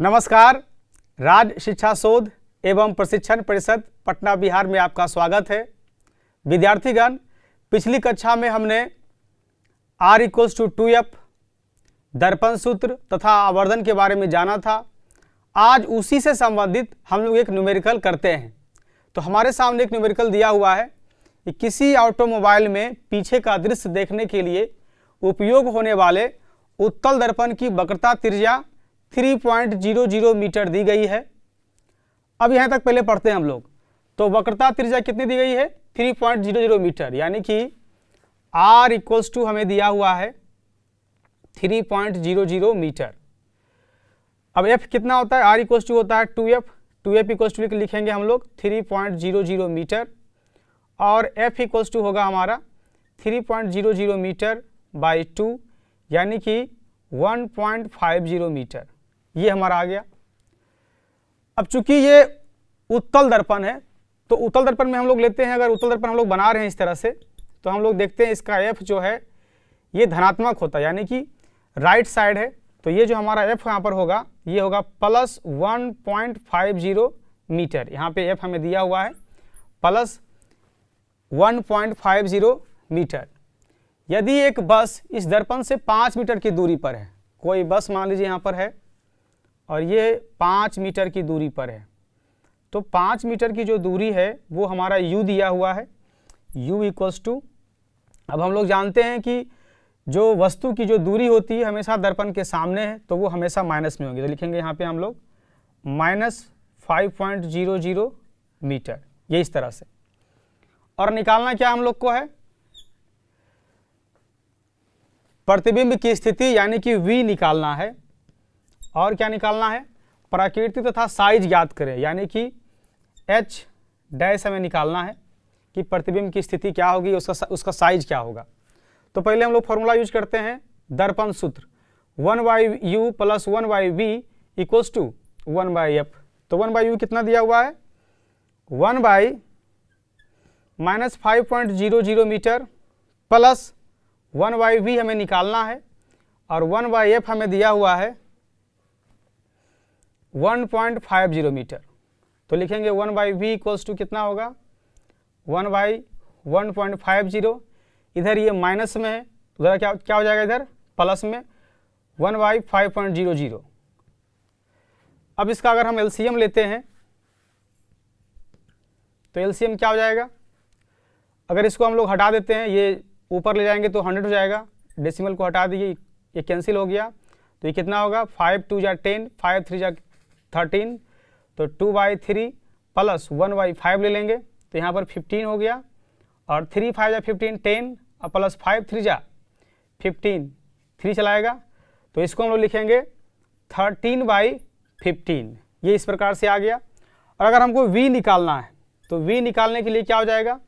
नमस्कार। राज्य शिक्षा शोध एवं प्रशिक्षण परिषद पटना बिहार में आपका स्वागत है। विद्यार्थीगण, पिछली कक्षा में हमने R = 2f, दर्पण सूत्र तथा आवर्धन के बारे में जाना था। आज उसी से संबंधित हम लोग एक न्यूमेरिकल करते हैं। तो हमारे सामने एक न्यूमेरिकल दिया हुआ है कि किसी ऑटोमोबाइल में पीछे का दृश्य देखने के लिए उपयोग होने वाले उत्तल दर्पण की वक्रता त्रिज्या 3.00 मीटर दी गई है। अब यहाँ तक पहले पढ़ते हैं हम लोग। तो वक्रता त्रिज्या कितनी दी गई है? 3.00 मीटर, यानी कि R = हमें दिया हुआ है 3.00 मीटर। अब F कितना होता है? R = होता है 2f। 2f = लिखेंगे हम लोग 3.00 मीटर, और F = होगा हमारा 3.00 मीटर बाई 2, यानी कि 1.50 मीटर। ये हमारा आ गया। अब चूंकि ये उत्तल दर्पण है, तो उत्तल दर्पण में हम लोग लेते हैं, अगर उत्तल दर्पण हम लोग बना रहे हैं इस तरह से, तो हम लोग देखते हैं इसका F जो है ये धनात्मक होता है, यानी कि राइट साइड है। तो ये जो हमारा F यहाँ पर होगा, ये होगा प्लस 1.50 मीटर। यहाँ पे F हमें दिया हुआ है प्लस 1.50 मीटर। यदि एक बस इस दर्पण से 5 मीटर की दूरी पर है, कोई बस मान लीजिए यहाँ पर है और ये 5 मीटर की दूरी पर है, तो 5 मीटर की जो दूरी है वो हमारा U दिया हुआ है। U = अब हम लोग जानते हैं कि जो वस्तु की जो दूरी होती है हमेशा दर्पण के सामने है, तो वो हमेशा माइनस में होगी। तो लिखेंगे यहाँ पे हम लोग -5.00 मीटर, ये इस तरह से। और निकालना क्या हम लोग को है? प्रतिबिंब की स्थिति, यानी कि V निकालना है। और क्या निकालना है? प्रकृति तथा साइज ज्ञात करें, यानी कि H' हमें निकालना है कि प्रतिबिंब की स्थिति क्या होगी, उसका साइज क्या होगा। तो पहले हम लोग फॉर्मूला यूज करते हैं दर्पण सूत्र, 1/u + 1/v = 1/f। तो 1/u कितना दिया हुआ है? 1/-5.00 मीटर प्लस 1/v हमें निकालना है, और 1/f हमें दिया हुआ है 1.50 मीटर। तो लिखेंगे 1/v = कितना होगा? 1/1.50। इधर ये माइनस में है, उधर क्या हो जाएगा? इधर प्लस में 1/5.00। अब इसका अगर हम LCM लेते हैं तो LCM क्या हो जाएगा? अगर इसको हम लोग हटा देते हैं, ये ऊपर ले जाएंगे तो 100 हो जाएगा। डेसिमल को हटा दिए, ये कैंसिल हो गया। तो ये कितना होगा? 5 × 2 = 10, 5 × 3 = 13, तो 2/3 प्लस 1/5 ले लेंगे, तो यहाँ पर 15 हो गया। और 3 × 5 = 15, 10 और प्लस 5 × 3 = 15, 3 चलाएगा। तो इसको हम लोग लिखेंगे 13/15। ये इस प्रकार से आ गया। और अगर हमको V निकालना है, तो V निकालने के लिए क्या हो जाएगा?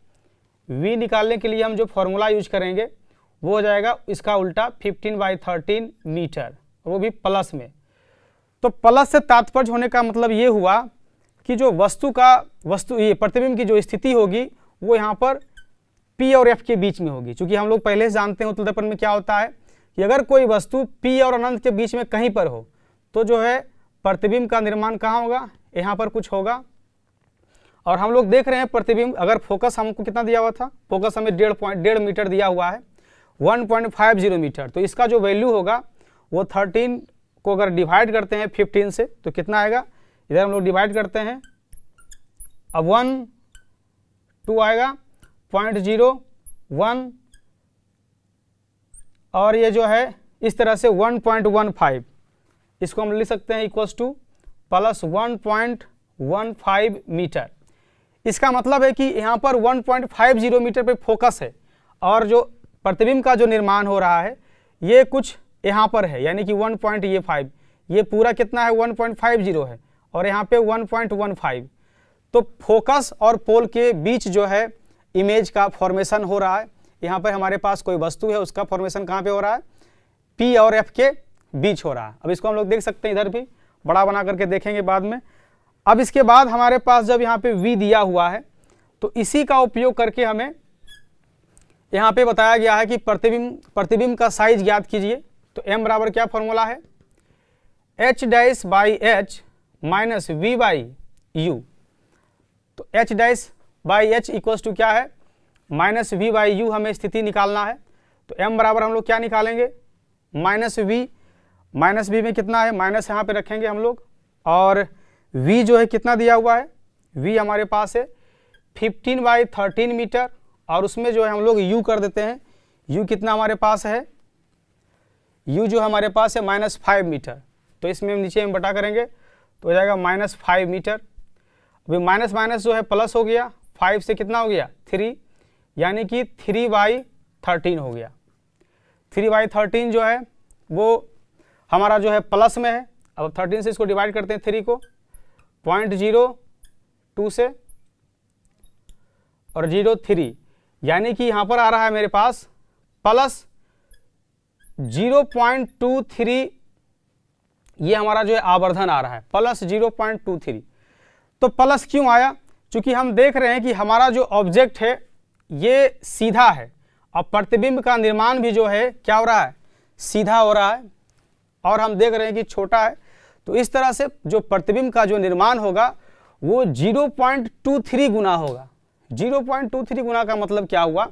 V निकालने के लिए हम जो फॉर्मूला यूज करेंगे वो हो जाएगा इसका उल्टा 15/13 मीटर, वो भी प्लस में। तो प्लस से तात्पर्य होने का मतलब ये हुआ कि जो ये प्रतिबिंब की जो स्थिति होगी वो यहाँ पर P और F के बीच में होगी। क्योंकि हम लोग पहले से जानते हैं उत्तल दर्पण में क्या होता है कि अगर कोई वस्तु P और अनंत के बीच में कहीं पर हो तो जो है प्रतिबिंब का निर्माण कहाँ होगा? यहाँ पर कुछ होगा। और हम लोग देख रहे हैं प्रतिबिंब, अगर फोकस हमको कितना दिया हुआ था? फोकस हमें 1.5 मीटर दिया हुआ है, 1.50 मीटर। तो इसका जो वैल्यू होगा वो 13 को अगर डिवाइड करते हैं 15 से तो कितना आएगा? इधर हम लोग डिवाइड करते हैं, अब 1 2 आएगा 0.01, और ये जो है इस तरह से 1.15, इसको हम लिख सकते हैं = प्लस 1.15 मीटर। इसका मतलब है कि यहाँ पर 1.50 मीटर पे फोकस है, और जो प्रतिबिंब का जो निर्माण हो रहा है ये कुछ यहाँ पर है, यानी कि 1.5, ये पूरा कितना है? 1.50 है, और यहाँ पे 1.15। तो फोकस और पोल के बीच जो है इमेज का फॉर्मेशन हो रहा है। यहाँ पर हमारे पास कोई वस्तु है, उसका फॉर्मेशन कहाँ पे हो रहा है? P और F के बीच हो रहा है। अब इसको हम लोग देख सकते हैं, इधर भी बड़ा बना करके देखेंगे बाद में। अब इसके बाद हमारे पास जब यहाँ पे V दिया हुआ है, तो इसी का उपयोग करके हमें यहाँ पे बताया गया है कि प्रतिबिंब का साइज ज्ञात कीजिए। तो m बराबर क्या फॉर्मूला है? H dash by h minus v by u. तो h dash by h equals to क्या है, माइनस वी बाई यू हमें स्थिति निकालना है। तो m बराबर हम लोग क्या निकालेंगे, माइनस वी में कितना है, माइनस यहाँ पे रखेंगे हम लोग, और v जो है कितना दिया हुआ है, v हमारे पास है 15/13 मीटर, और उसमें जो है हम लोग u कर देते हैं। u कितना हमारे पास है, u जो हमारे पास है -5 मीटर। तो इसमें हम नीचे में बटा करेंगे तो हो जाएगा -5 मीटर। अभी माइनस माइनस जो है प्लस हो गया, 5 से कितना हो गया 3, यानी कि 3/13 हो गया। 3/13 जो है वो हमारा जो है प्लस में है। अब 13 से इसको डिवाइड करते हैं 3 को, 0.02 से और 0.3, यानी कि यहाँ पर आ रहा है मेरे पास प्लस 0.23। ये हमारा जो है आवर्धन आ रहा है प्लस 0.23। तो प्लस क्यों आया, चूंकि हम देख रहे हैं कि हमारा जो ऑब्जेक्ट है ये सीधा है और प्रतिबिंब का निर्माण भी जो है क्या हो रहा है, सीधा हो रहा है, और हम देख रहे हैं कि छोटा है। तो इस तरह से जो प्रतिबिंब का जो निर्माण होगा वो 0.23 गुना होगा। 0.23 गुना का मतलब क्या हुआ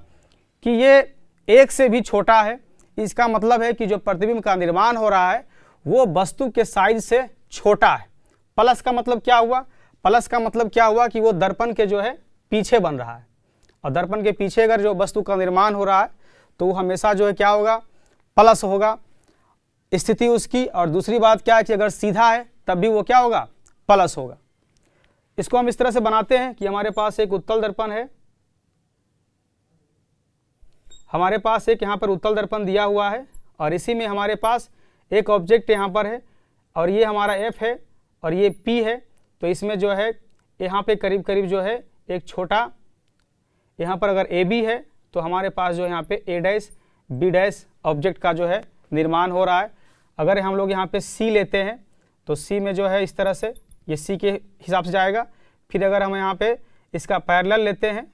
कि ये 1 से भी छोटा है। इसका मतलब है कि जो प्रतिबिंब का निर्माण हो रहा है वो वस्तु के साइज से छोटा है। प्लस का मतलब क्या हुआ, प्लस का मतलब क्या हुआ कि वो दर्पण के जो है पीछे बन रहा है, और दर्पण के पीछे अगर जो वस्तु का निर्माण हो रहा है तो वो हमेशा जो है क्या होगा, प्लस होगा स्थिति उसकी। और दूसरी बात क्या है कि अगर सीधा है तब भी वो क्या होगा, प्लस होगा। इसको हम इस तरह से बनाते हैं कि हमारे पास एक उत्तल दर्पण है, हमारे पास एक यहाँ पर उत्तल दर्पण दिया हुआ है, और इसी में हमारे पास एक ऑब्जेक्ट यहाँ पर है, और ये हमारा F है और ये P है। तो इसमें जो है यहाँ पे करीब करीब जो है एक छोटा, यहाँ पर अगर AB है तो हमारे पास जो है यहाँ पे A dash B dash object का जो है निर्माण हो रहा है। अगर हम लोग यहाँ पे C लेते हैं तो C में जो है इस तरह से ये C के हिसाब से जाएगा। फिर अगर हम यहाँ पे इसका पैरेलल लेते हैं,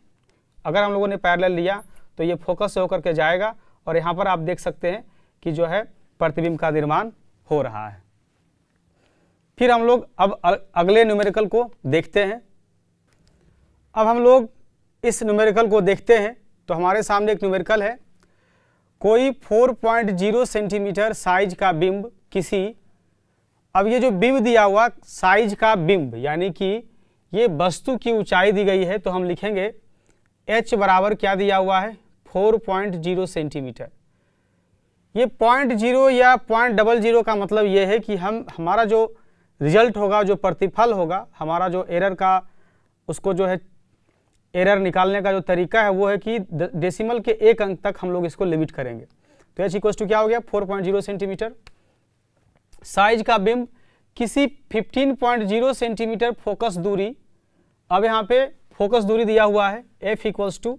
अगर हम लोगों ने पैरेलल लिया तो ये फोकस से होकर के जाएगा, और यहाँ पर आप देख सकते हैं कि जो है प्रतिबिंब का निर्माण हो रहा है। फिर हम लोग अब अगले न्यूमेरिकल को देखते हैं। अब हम लोग इस न्यूमेरिकल को देखते हैं तो हमारे सामने एक न्यूमेरिकल है, कोई 4.0 सेंटीमीटर साइज का बिंब किसी, अब ये जो बिंब दिया हुआ साइज का बिंब यानी कि ये वस्तु की ऊंचाई दी गई है, तो हम लिखेंगे h बराबर क्या दिया हुआ है 4.0 सेंटीमीटर। ये 0.0 या 0.00 का मतलब ये है कि हमारा जो रिजल्ट होगा, जो प्रतिफल होगा, हमारा जो एरर का उसको जो है एरर निकालने का जो तरीका है वो है कि डेसिमल के 1 अंक तक हम लोग इसको लिमिट करेंगे। तो h इक्वल्स टू क्या हो गया 4.0 सेंटीमीटर। साइज का बिंब किसी 15.0 सेंटीमीटर फोकस दूरी, अब यहाँ पे फोकस दूरी दिया हुआ है f इक्वल्स टू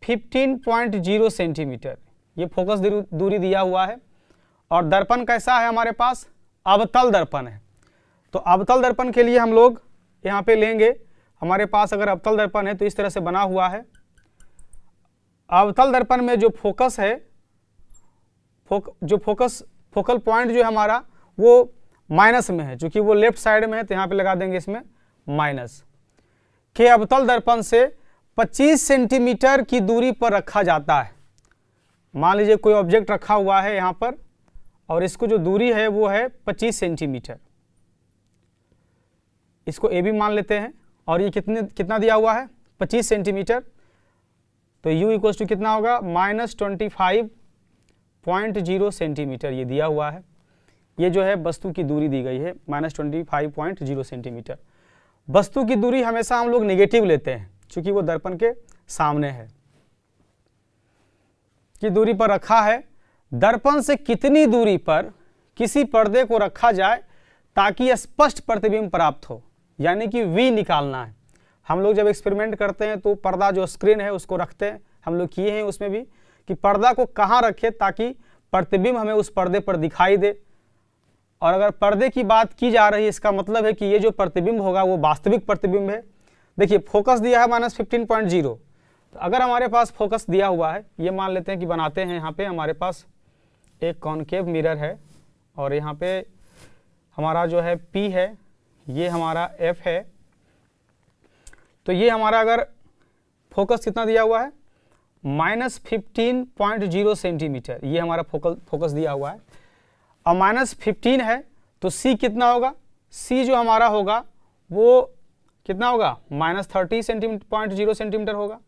15.0 सेंटीमीटर, ये फोकस दूरी दिया हुआ है। और दर्पण कैसा है हमारे पास, अवतल दर्पण है। तो अवतल दर्पण के लिए हम लोग यहाँ पे लेंगे, हमारे पास अगर अवतल दर्पण है तो इस तरह से बना हुआ है। अवतल दर्पण में जो फोकस है, फोकल पॉइंट जो है हमारा वो माइनस में है, चूंकि वो लेफ्ट साइड में है तो यहाँ पे लगा देंगे इसमें माइनस। के अवतल दर्पण से 25 सेंटीमीटर की दूरी पर रखा जाता है। मान लीजिए कोई ऑब्जेक्ट रखा हुआ है यहाँ पर, और इसको जो दूरी है वो है 25 सेंटीमीटर, इसको ए बी मान लेते हैं, और ये कितना दिया हुआ है 25 सेंटीमीटर। तो u इक्वल्स टू कितना होगा -25.0 सेंटीमीटर ये दिया हुआ है। ये जो है वस्तु की दूरी दी गई है -25.0 सेंटीमीटर। वस्तु की दूरी हमेशा हम लोग नेगेटिव लेते हैं क्योंकि वो दर्पण के सामने है, की दूरी पर रखा है। दर्पण से कितनी दूरी पर किसी पर्दे को रखा जाए ताकि स्पष्ट प्रतिबिंब प्राप्त हो, यानी कि v निकालना है। हम लोग जब एक्सपेरिमेंट करते हैं तो पर्दा जो स्क्रीन है उसको रखते हैं, हम लोग किए हैं उसमें भी कि पर्दा को कहाँ रखें ताकि प्रतिबिंब हमें उस पर्दे पर दिखाई दे। और अगर पर्दे की बात की जा रही है इसका मतलब है कि ये जो प्रतिबिंब होगा वो वास्तविक प्रतिबिंब है। देखिए फोकस दिया है -15.0, तो अगर हमारे पास फोकस दिया हुआ है, ये मान लेते हैं कि बनाते हैं यहाँ पे हमारे पास एक कॉनकेव मिरर है और यहाँ पे हमारा जो है P है, ये हमारा F है। तो ये हमारा अगर फोकस कितना दिया हुआ है -15.0 सेंटीमीटर, ये हमारा फोकस दिया हुआ है। और -15 है तो C कितना होगा, C जो हमारा होगा वो कितना होगा -30.0 सेंटीमीटर होगा।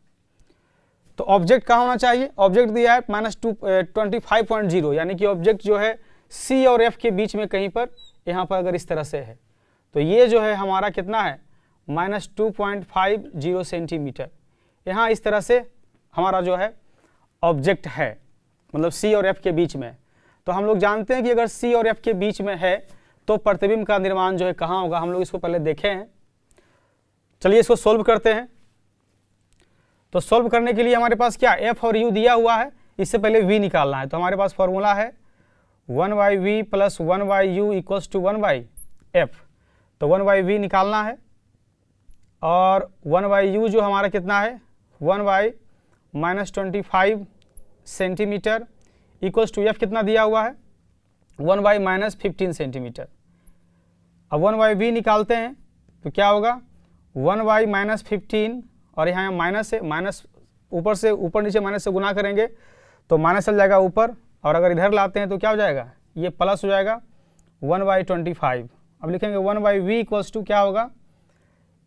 तो ऑब्जेक्ट कहाँ होना चाहिए, ऑब्जेक्ट दिया है -25.0, यानी कि ऑब्जेक्ट जो है C और F के बीच में कहीं पर यहाँ पर अगर इस तरह से है तो ये जो है हमारा कितना है -2.50 सेंटीमीटर, यहाँ इस तरह से हमारा जो है ऑब्जेक्ट है, मतलब C और F के बीच में। तो हम लोग जानते हैं कि अगर C और F के बीच में है तो प्रतिबिंब का निर्माण जो है कहाँ होगा, हम लोग इसको पहले देखे हैं। चलिए इसको सोल्व करते हैं। तो सोल्व करने के लिए हमारे पास क्या F और U दिया हुआ है, इससे पहले V निकालना है। तो हमारे पास फॉर्मूला है 1/v + 1/u = 1/f। तो 1/v निकालना है और 1/u जो हमारा कितना है 1/-25 सेंटीमीटर = F कितना दिया हुआ है 1/-15 सेंटीमीटर। अब 1/v निकालते हैं तो क्या होगा 1/-15 और यहाँ माइनस है, माइनस ऊपर से ऊपर नीचे माइनस से गुना करेंगे तो माइनस चल जाएगा ऊपर, और अगर इधर लाते हैं तो क्या हो जाएगा, ये प्लस हो जाएगा 1/25। अब लिखेंगे 1/v = क्या होगा,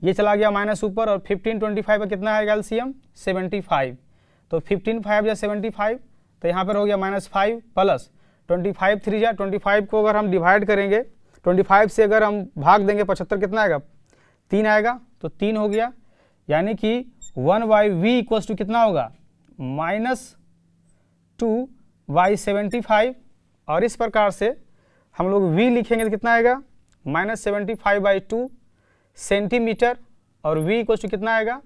ये चला गया माइनस ऊपर और 15/25 का कितना आएगा एलसीएम 75। तो 15/5 या 75, तो यहाँ पर हो गया -5 प्लस 25 3 या 25 को अगर हम डिवाइड करेंगे 25 से अगर हम भाग देंगे 75 कितना आएगा 3 आएगा, तो 3 हो गया। यानी कि 1/v = कितना होगा -2/75। और इस प्रकार से हम लोग v लिखेंगे तो कितना आएगा -75/2 सेंटीमीटर, और v = कितना आएगा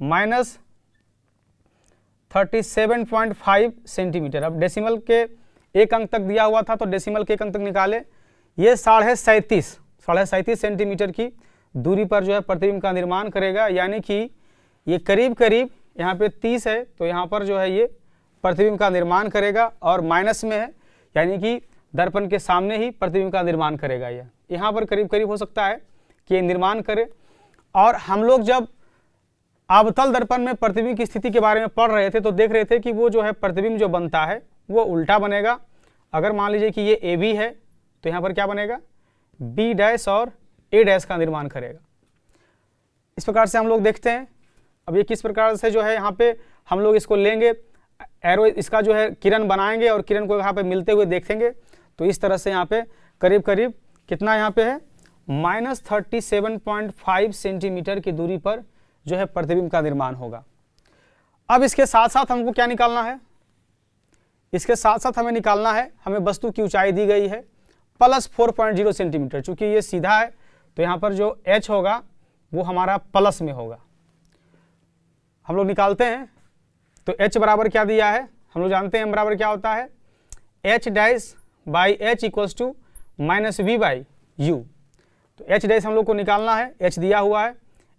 -37.5 सेंटीमीटर। अब डेसिमल के एक अंक तक दिया हुआ था तो डेसिमल के एक अंक तक निकाले, ये 37.5 सेंटीमीटर की दूरी पर जो है प्रतिबिंब का निर्माण करेगा। यानी कि ये करीब करीब यहाँ पे 30 है तो यहाँ पर जो है ये प्रतिबिंब का निर्माण करेगा, और माइनस में है यानी कि दर्पण के सामने ही प्रतिबिंब का निर्माण करेगा। ये यहाँ पर करीब करीब हो सकता है कि ये निर्माण करे। और हम लोग जब अवतल दर्पण में प्रतिबिंब की स्थिति के बारे में पढ़ रहे थे तो देख रहे थे कि वो जो है प्रतिबिंब जो बनता है वो उल्टा बनेगा। अगर मान लीजिए कि ये AB है तो यहाँ पर क्या बनेगा B' और A' का निर्माण करेगा। इस प्रकार से हम लोग देखते हैं। अब ये किस प्रकार से जो है यहाँ पे हम लोग इसको लेंगे, एरो इसका जो है किरण बनाएंगे और किरण को यहाँ पे मिलते हुए देखेंगे। तो इस तरह से यहाँ पे करीब करीब कितना यहाँ पे है -37.5 सेंटीमीटर की दूरी पर जो है प्रतिबिंब का निर्माण होगा। अब इसके साथ साथ हमको क्या निकालना है, इसके साथ साथ हमें निकालना है, हमें वस्तु की ऊंचाई दी गई है +4.0 सेंटीमीटर। चूंकि ये सीधा है तो यहाँ पर जो h होगा वो हमारा प्लस में होगा। हम लोग निकालते हैं तो h बराबर क्या दिया है, हम लोग जानते हैं m बराबर क्या होता है h' बाई h = -v/u। तो h' हम लोग को निकालना है, h दिया हुआ है,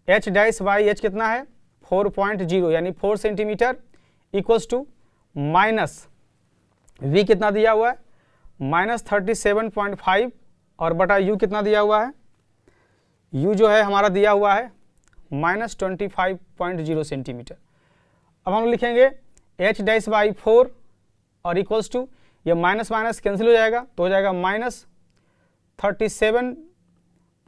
h' बाई h कितना है 4.0 यानी 4 सेंटीमीटर = माइनस v कितना दिया हुआ है -37.5 और बटा u कितना दिया हुआ है, u जो है हमारा दिया हुआ है -25.0 सेंटीमीटर। अब हम लिखेंगे h'/4 और इक्वल्स टू ये माइनस माइनस कैंसिल हो जाएगा तो हो जाएगा -37.5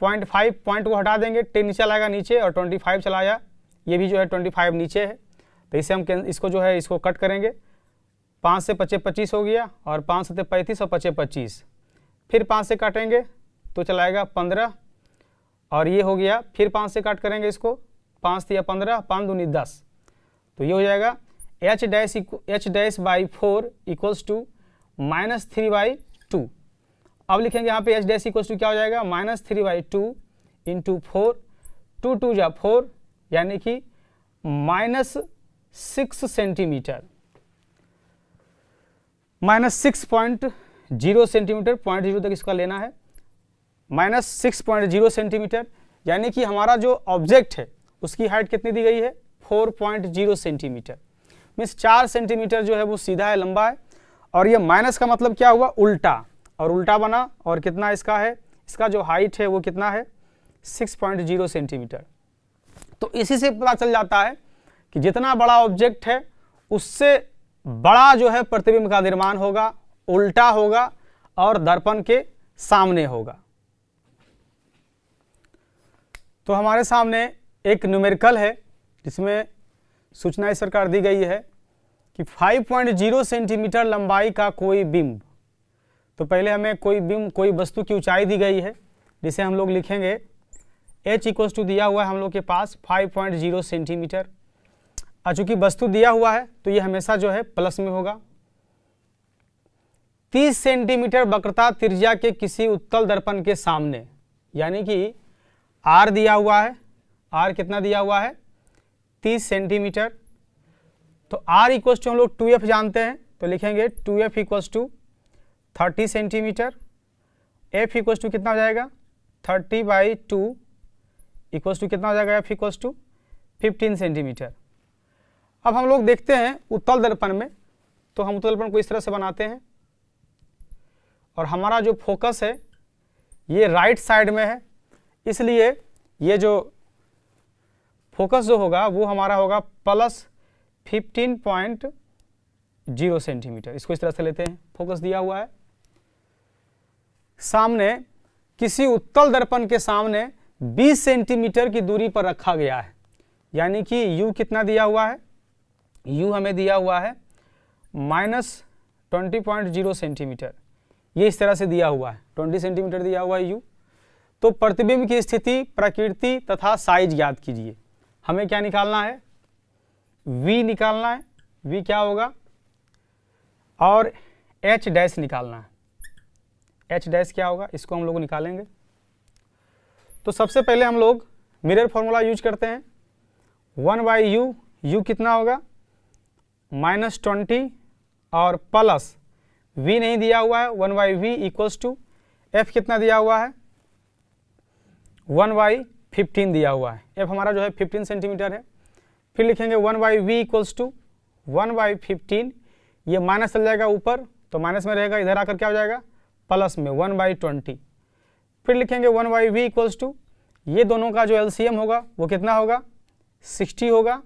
पॉइंट को हटा देंगे, 10 नीचे लाएगा नीचे और 25 चला आया, ये भी जो है 25 नीचे है। तो इससे हम इसको जो है इसको कट करेंगे, 5 से 5 25 हो गया और 5 से 35 और 5 25, फिर 5 से काटेंगे तो चलाएगा 15 और ये हो गया, फिर 5 से काट करेंगे इसको, 5 या 15, 5 दूनी 10, तो ये हो जाएगा h'/4 इक्वल्स टू -3/2। अब लिखेंगे यहाँ पे h' इक्वल्स टू क्या हो जाएगा -3/2 इंटू 4, 2 2 जा 4 यानी कि -6 सेंटीमीटर, -6.0 सेंटीमीटर, 0.0 तक इसका लेना है, -6.0 सेंटीमीटर यानी कि हमारा जो ऑब्जेक्ट है उसकी हाइट कितनी दी गई है 4.0 सेंटीमीटर, मीन्स 4 सेंटीमीटर जो है वो सीधा है, लंबा है। और ये माइनस का मतलब क्या हुआ उल्टा, और उल्टा बना और कितना इसका है इसका जो हाइट है वो कितना है 6.0 सेंटीमीटर। तो इसी से पता चल जाता है कि जितना बड़ा ऑब्जेक्ट है उससे बड़ा जो है प्रतिबिंब का निर्माण होगा, उल्टा होगा और दर्पण के सामने होगा। तो हमारे सामने एक न्यूमेरिकल है जिसमें सूचना इस प्रकार दी गई है कि 5.0 सेंटीमीटर लंबाई का कोई बिंब। तो पहले हमें कोई बिंब, कोई वस्तु की ऊंचाई दी गई है जिसे हम लोग लिखेंगे h इक्वल्स टू दिया हुआ है हम लोग के पास 5.0 सेंटीमीटर। और चूंकि वस्तु दिया हुआ है तो ये हमेशा जो है प्लस में होगा। 30 सेंटीमीटर वक्रता त्रिज्या के किसी उत्तल दर्पण के सामने, यानी कि r दिया हुआ है, r कितना दिया हुआ है 30 सेंटीमीटर। तो r इक्वल्स टू हम लोग 2f जानते हैं, तो लिखेंगे 2f equals to 30 centimetre. f equals to कितना हो जाएगा 30/2 इक्वल्स टू कितना हो जाएगा f इक्वल्स टू 15 सेंटीमीटर। अब हम लोग देखते हैं उत्तल दर्पण में, तो हम उत्तल दर्पण को इस तरह से बनाते हैं और हमारा जो फोकस है ये राइट साइड में है, इसलिए ये जो फोकस जो होगा वो हमारा होगा प्लस 15.0 सेंटीमीटर। इसको इस तरह से लेते हैं, फोकस दिया हुआ है। सामने किसी उत्तल दर्पण के सामने 20 सेंटीमीटर की दूरी पर रखा गया है, यानी कि u कितना दिया हुआ है, u हमें दिया हुआ है -20.0 सेंटीमीटर। ये इस तरह से दिया हुआ है, 20 सेंटीमीटर दिया हुआ है u। तो प्रतिबिंब की स्थिति, प्रकृति तथा साइज ज्ञात कीजिए। हमें क्या निकालना है, v निकालना है, v क्या होगा, और h डैश निकालना है, h डैश क्या होगा, इसको हम लोग निकालेंगे। तो सबसे पहले हम लोग मिरर फॉर्मूला यूज करते हैं। 1/u, u कितना होगा -20 और प्लस v नहीं दिया हुआ है 1/v इक्वल्स टू f कितना दिया हुआ है 1/15 दिया हुआ है। f हमारा जो है 15 सेंटीमीटर है। फिर लिखेंगे 1/v इक्वल्स टू 1/15, ये माइनस चल जाएगा ऊपर तो माइनस में रहेगा, इधर आकर क्या हो जाएगा प्लस में 1/20। फिर लिखेंगे 1/v इक्वल्स टू, ये दोनों का जो एलसीएम होगा वो कितना होगा 60 होगा,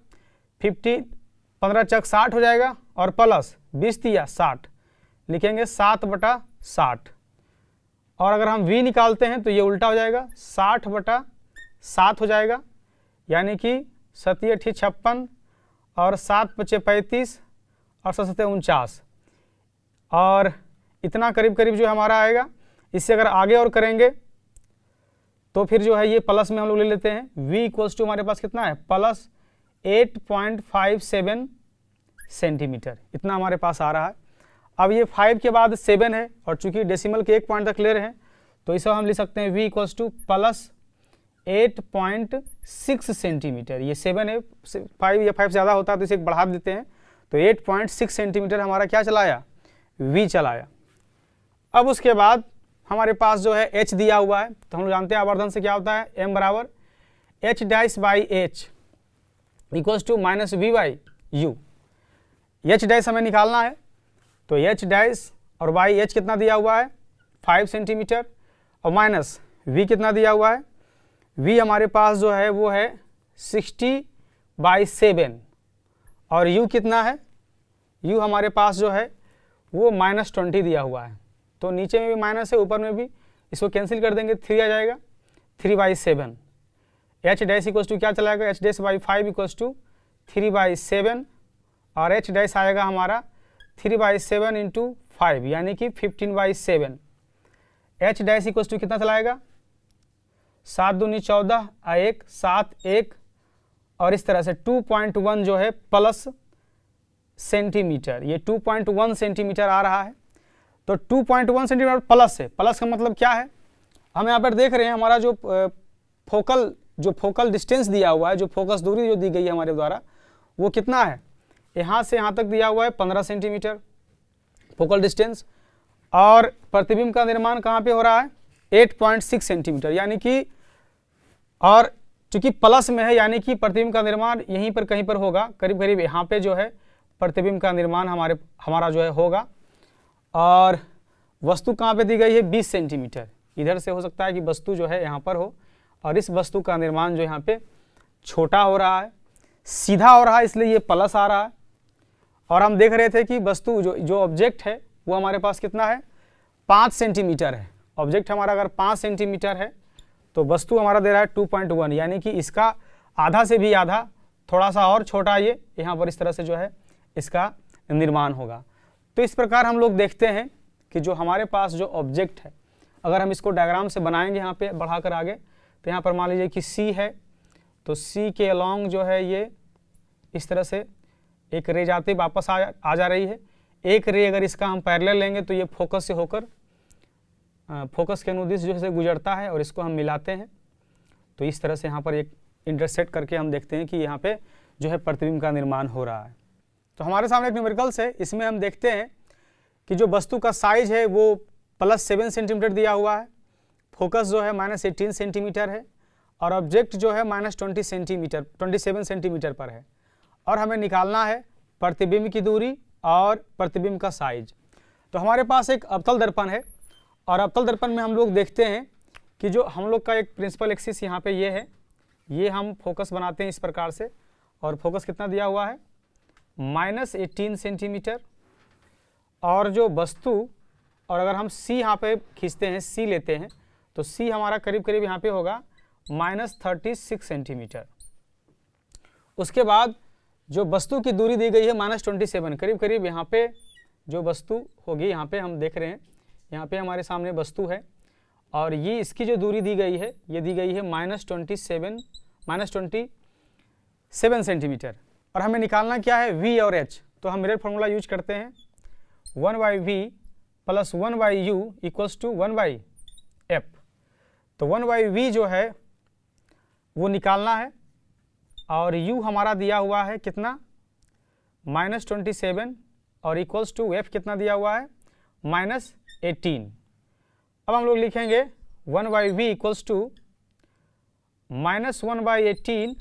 50 15 चक 60 हो जाएगा और प्लस 20 दिया 60, लिखेंगे 7/60। और अगर हम v निकालते हैं तो ये उल्टा हो जाएगा 60/7 हो जाएगा, यानी कि 7 × 8 = 56 और 7 × 5 = 35 और 7 × 7 = 49। और इतना करीब करीब जो हमारा आएगा। इससे अगर आगे और करेंगे तो फिर जो है ये प्लस में हम लोग ले लेते हैं। v इक्वल्स टू हमारे पास कितना है प्लस 8.57 सेंटीमीटर, इतना हमारे पास आ रहा है। अब ये 5 के बाद 7 है और चूंकि डेसिमल के 1 पॉइंट तक ले रहे हैं तो इसे हम लिख सकते हैं v equals two plus 8.6 centimetre. ये 7 है, 5 या 5 ज़्यादा होता है तो इसे बढ़ा देते हैं, तो 8.6 सेंटीमीटर हमारा क्या चलाया v चलाया। अब उसके बाद हमारे पास जो है h दिया हुआ है, तो हम लोग जानते हैं आवर्धन से क्या होता है m बराबर h dash by h equals to -v/u। h dash हमें निकालना है, तो h डैश और बाई h कितना दिया हुआ है 5 सेंटीमीटर और माइनस v कितना दिया हुआ है, v हमारे पास जो है वो है 60/7 और u कितना है, u हमारे पास जो है वो -20 दिया हुआ है। तो नीचे में भी माइनस है, ऊपर में भी, इसको कैंसिल कर देंगे 3 आ जाएगा 3/7। h डैश इक्वल्स टू क्या चलाएगा h dash by 5 equals to 3/7 और h डैश आएगा हमारा 3/7 इंटू 5 यानी कि 15/7। h डैश इक्वल्स टू कितना चलाएगा 7 दूनी 14 1 7 1 और इस तरह से 2.1 जो है प्लस सेंटीमीटर, ये 2.1 सेंटीमीटर आ रहा है। तो 2.1 सेंटीमीटर प्लस है, प्लस का मतलब क्या है, हम यहाँ पर देख रहे हैं हमारा जो फोकल डिस्टेंस दिया हुआ है, जो फोकस दूरी जो दी गई है हमारे द्वारा वो कितना है, यहाँ से यहाँ तक दिया हुआ है 15 सेंटीमीटर फोकल डिस्टेंस। और प्रतिबिंब का निर्माण कहाँ पे हो रहा है 8.6 सेंटीमीटर, यानी कि और चूंकि प्लस में है यानी कि प्रतिबिंब का निर्माण यहीं पर कहीं पर होगा, करीब करीब यहाँ पे जो है प्रतिबिंब का निर्माण हमारा जो है होगा। और वस्तु कहाँ पे दी गई है 20 सेंटीमीटर, इधर से हो सकता है कि वस्तु जो है यहाँ पर हो और इस वस्तु का निर्माण जो यहाँ पे छोटा हो रहा है, सीधा हो रहा है, इसलिए ये प्लस आ रहा है। और हम देख रहे थे कि वस्तु जो ऑब्जेक्ट है वो हमारे पास कितना है, 5 सेंटीमीटर है। ऑब्जेक्ट हमारा अगर 5 सेंटीमीटर है तो वस्तु हमारा दे रहा है 2.1, यानी कि इसका आधा से भी आधा, थोड़ा सा और छोटा ये यहाँ पर इस तरह से जो है इसका निर्माण होगा। तो इस प्रकार हम लोग देखते हैं कि जो हमारे पास जो ऑब्जेक्ट है, अगर हम इसको डायग्राम से बनाएंगे यहाँ पे बढ़ाकर आगे, तो यहाँ पर मान लीजिए कि सी है, तो सी के अलॉन्ग जो है ये इस तरह से एक रे जाते वापस आ जा रही है। एक रे अगर इसका हम पैरेलल लेंगे तो ये फोकस से होकर फोकस के अनुदिश जो है गुजरता है और इसको हम मिलाते हैं, तो इस तरह से यहाँ पर एक इंटरसेक्ट करके हम देखते हैं कि यहाँ पे जो है प्रतिबिंब का निर्माण हो रहा है। तो हमारे सामने एक न्यूमेरिकल्स है, इसमें हम देखते हैं कि जो वस्तु का साइज है वो +7 सेंटीमीटर दिया हुआ है, फोकस जो है -18 सेंटीमीटर है और ऑब्जेक्ट जो है -27 सेंटीमीटर पर है। और हमें निकालना है प्रतिबिंब की दूरी और प्रतिबिंब का साइज। तो हमारे पास एक अवतल दर्पण है और अवतल दर्पण में हम लोग देखते हैं कि जो हम लोग का एक प्रिंसिपल एक्सिस यहाँ पे ये है, ये हम फोकस बनाते हैं इस प्रकार से, और फोकस कितना दिया हुआ है -18 सेंटीमीटर। और जो वस्तु, और अगर हम सी यहाँ पे खींचते हैं, सी लेते हैं, तो सी हमारा करीब करीब यहाँ पे होगा -36 सेंटीमीटर। उसके बाद जो वस्तु की दूरी दी गई है -27, करीब करीब यहाँ पे जो वस्तु होगी, यहाँ पे हम देख रहे हैं, यहाँ पे हमारे सामने वस्तु है और ये इसकी जो दूरी दी गई है, ये दी गई है -27 सेंटीमीटर। और हमें निकालना क्या है, v और h। तो हम मिरर फार्मूला यूज करते हैं, 1/v + 1/u = 1/f। तो 1/v जो है वो निकालना है और u हमारा दिया हुआ है कितना, -27 और = f कितना दिया हुआ है, -18। अब हम लोग लिखेंगे 1/v = -1/18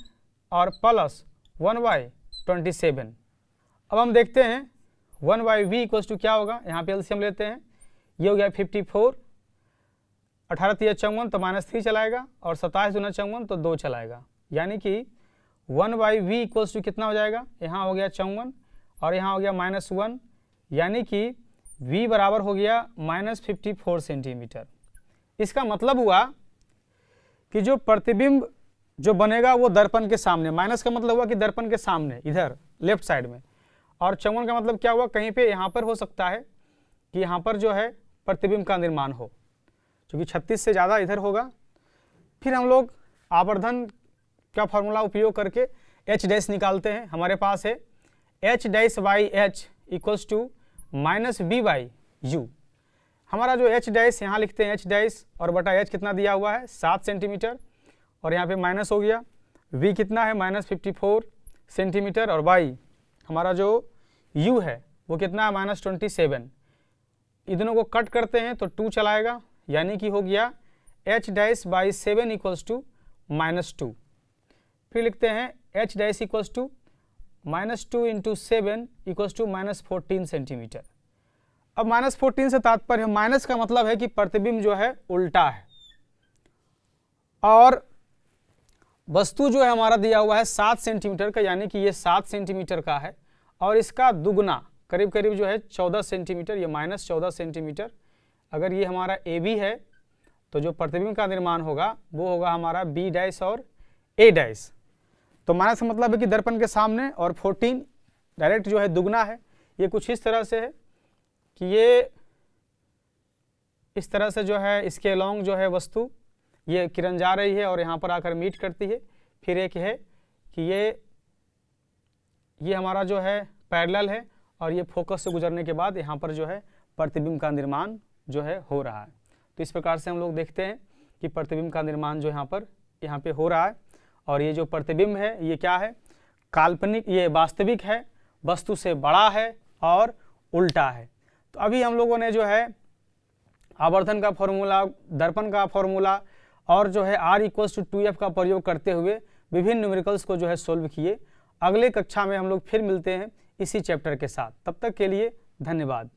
और +1/27। अब हम देखते हैं 1/v = क्या होगा, यहाँ पे एलसीएम लेते हैं, ये हो गया 54, 18 × 54 तो -3 चलाएगा और 27 × 54 तो 2 चलाएगा, यानी कि 1/v = कितना हो जाएगा, यहाँ हो गया 54 और यहाँ हो गया -1, यानी कि v बराबर हो गया -54 सेंटीमीटर। इसका मतलब हुआ कि जो प्रतिबिंब जो बनेगा वो दर्पण के सामने, माइनस का मतलब हुआ कि दर्पण के सामने इधर लेफ्ट साइड में, और 54 का मतलब क्या हुआ, कहीं पे यहाँ पर हो सकता है कि यहाँ पर जो है प्रतिबिंब का निर्माण हो, क्योंकि 36 से ज़्यादा इधर होगा। फिर हम लोग आवर्धन का फॉर्मूला उपयोग करके h' निकालते हैं। हमारे पास है h'/h = -v/u। हमारा जो h' यहाँ लिखते हैं h' और बटा h कितना दिया हुआ है 7 सेंटीमीटर, और यहाँ पे माइनस हो गया, v कितना है -54 सेंटीमीटर, और y हमारा जो u है वो कितना है -27। इन दोनों को कट करते हैं तो 2 चलाएगा, यानी कि हो गया h'/7 = -2। फिर लिखते हैं h' = -2 × 7 = -14 सेंटीमीटर। अब -14 से तात्पर्य, माइनस का मतलब है कि प्रतिबिंब जो है उल्टा है, और वस्तु जो है हमारा दिया हुआ है 7 सेंटीमीटर का, यानी कि ये 7 सेंटीमीटर का है, और इसका दुगना करीब करीब जो है 14 सेंटीमीटर, ये -14 सेंटीमीटर। अगर ये हमारा AB है तो जो प्रतिबिंब का निर्माण होगा वो होगा हमारा B' और A'। तो माइनस का मतलब है कि दर्पण के सामने, और 14 डायरेक्ट जो है दुगना है। ये कुछ इस तरह से है कि ये इस तरह से जो है इसके अलॉन्ग जो है वस्तु, ये किरण जा रही है और यहाँ पर आकर मीट करती है। फिर एक है कि ये हमारा जो है पैरेलल है, और ये फोकस से गुजरने के बाद यहाँ पर जो है प्रतिबिंब का निर्माण जो है हो रहा है। तो इस प्रकार से हम लोग देखते हैं कि प्रतिबिंब का निर्माण जो यहाँ पे हो रहा है। और ये जो प्रतिबिंब है ये क्या है, काल्पनिक, ये वास्तविक है, वस्तु से बड़ा है और उल्टा है। तो अभी हम लोगों ने जो है आवर्धन का फॉर्मूला, दर्पण का फॉर्मूला और जो है r = 2f का प्रयोग करते हुए विभिन्न न्यूमेरिकल्स को जो है सोल्व किए। अगले कक्षा में हम लोग फिर मिलते हैं इसी चैप्टर के साथ। तब तक के लिए धन्यवाद।